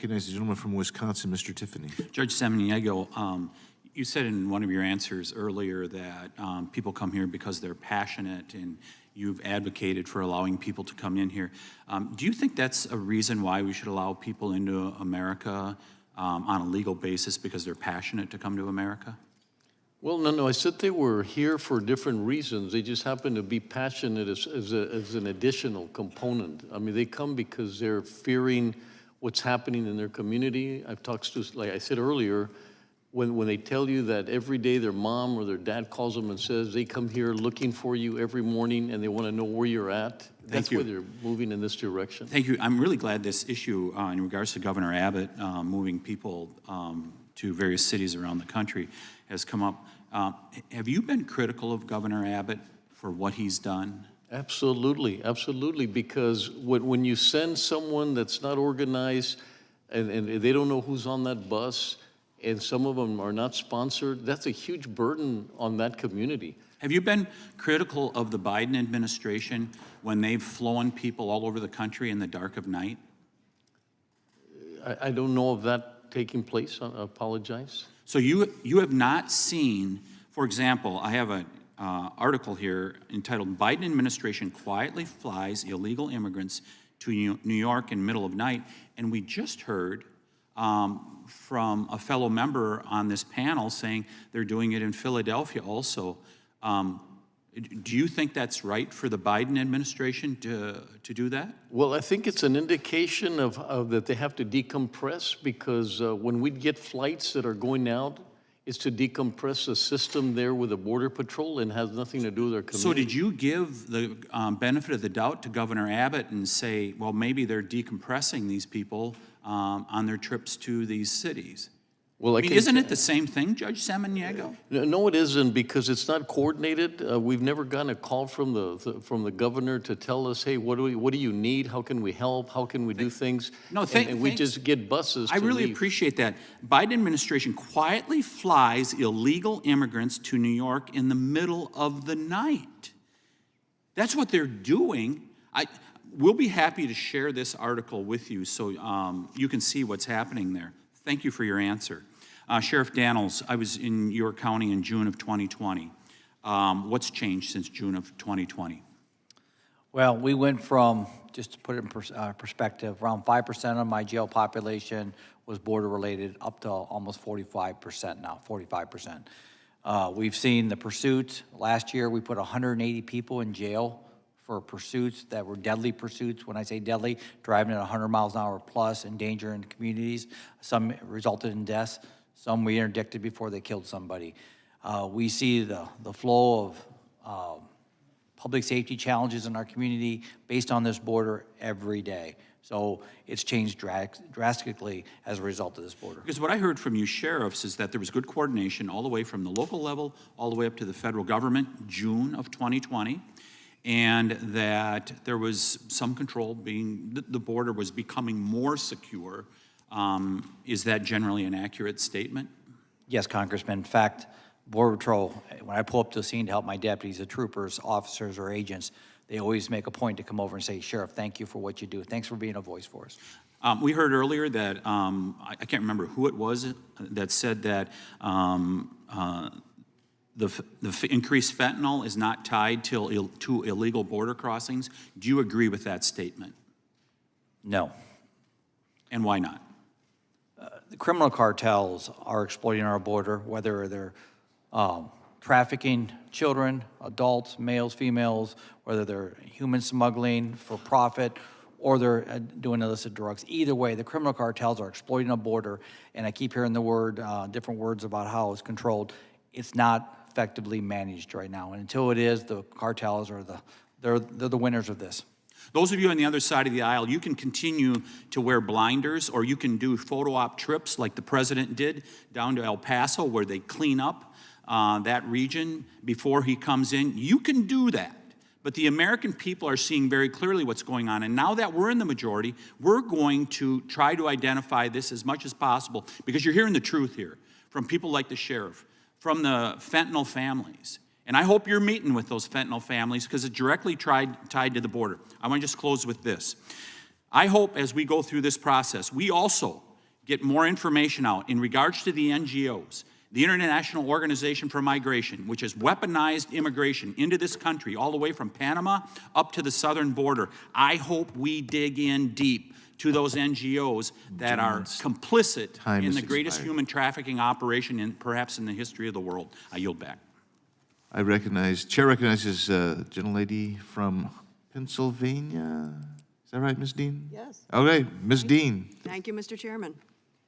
Recognize the gentleman from Wisconsin, Mr. Tiffany. Judge Samaniego, you said in one of your answers earlier that people come here because they're passionate, and you've advocated for allowing people to come in here. Do you think that's a reason why we should allow people into America on a legal basis because they're passionate to come to America? Well, no, I said they were here for different reasons. They just happen to be passionate as an additional component. I mean, they come because they're fearing what's happening in their community. I've talked to, like I said earlier, when they tell you that every day their mom or their dad calls them and says they come here looking for you every morning and they want to know where you're at, that's why they're moving in this direction. Thank you. I'm really glad this issue in regards to Governor Abbott moving people to various cities around the country has come up. Have you been critical of Governor Abbott for what he's done? Absolutely, absolutely, because when you send someone that's not organized and they don't know who's on that bus, and some of them are not sponsored, that's a huge burden on that community. Have you been critical of the Biden administration when they've flown people all over the country in the dark of night? I don't know of that taking place. I apologize. So you have not seen, for example, I have an article here entitled "Biden Administration Quietly Flies Illegal Immigrants to New York in Middle of Night," and we just heard from a fellow member on this panel saying they're doing it in Philadelphia also. Do you think that's right for the Biden administration to do that? Well, I think it's an indication of that they have to decompress, because when we get flights that are going out, it's to decompress the system there with the Border Patrol and has nothing to do with our community. So did you give the benefit of the doubt to Governor Abbott and say, well, maybe they're decompressing these people on their trips to these cities? Well, I mean, isn't it the same thing, Judge Samaniego? No, it isn't, because it's not coordinated. We've never gotten a call from the governor to tell us, hey, what do you need? How can we help? How can we do things? No, and we just get buses I to really leave. appreciate that. Biden administration quietly flies illegal immigrants to New York in the middle of the night. That's what they're doing. We'll be happy to share this article with you so you can see what's happening there. Thank you for your answer. Sheriff Daniels, I was in your county in June of 2020. What's changed since June of 2020? Well, we went from, just to put it in perspective, around 5% of my jail population was border-related, up to almost 45% now, 45%. We've seen the pursuits. Last year, we put 180 people in jail for pursuits that were deadly pursuits. When I say deadly, driving at 100 miles an hour plus, endangering communities. Some resulted in deaths. Some we interdicted before they killed somebody. We see the flow of public safety challenges in our community based on this border every day. So it's changed drastically as a result of this border. Because what I heard from you sheriffs is that there was good coordination all the way from the local level, all the way up to the federal government, June of 2020. And that there was some control the border was becoming more secure. Is that generally an accurate statement? Yes, Congressman. In fact, Border Patrol, when I pull up to the scene to help my deputies, the troopers, officers, or agents, they always make a point to come over and say, Sheriff, thank you for what you do. Thanks for being a voice for us. We heard earlier that, I can't remember who it was that said that the increased fentanyl is not tied to illegal border crossings. Do you agree with that statement? No. And why not? The criminal cartels are exploiting our border, whether they're trafficking children, adults, males, females, whether they're human smuggling for profit, or they're doing illicit drugs. Either way, the criminal cartels are exploiting a border, and I keep hearing the different words about how it's controlled. It's not effectively managed right now, and until it is, the cartels are they're the winners of this. Those of you on the other side of the aisle, you can continue to wear blinders, or you can do photo op trips like the president did down to El Paso, where they clean up that region before he comes in. You can do that. But the American people are seeing very clearly what's going on. And now that we're in the majority, we're going to try to identify this as much as possible, because you're hearing the truth here from people like the sheriff, from the fentanyl families. And I hope you're meeting with those fentanyl families, because it's directly tied to the border. I want to just close with this. I hope as we go through this process, we also get more information out in regards to the NGOs, the International Organization for Migration, which has weaponized immigration into this country all the way from Panama up to the southern border. I hope we dig in deep to those NGOs that are complicit Time in is the greatest expired. human trafficking operation in perhaps in the history of the world. I yield back. Chair recognizes gentlelady from Pennsylvania. Is that right, Ms. Dean? Yes. All right, Ms. Dean. Thank you, Mr. Chairman.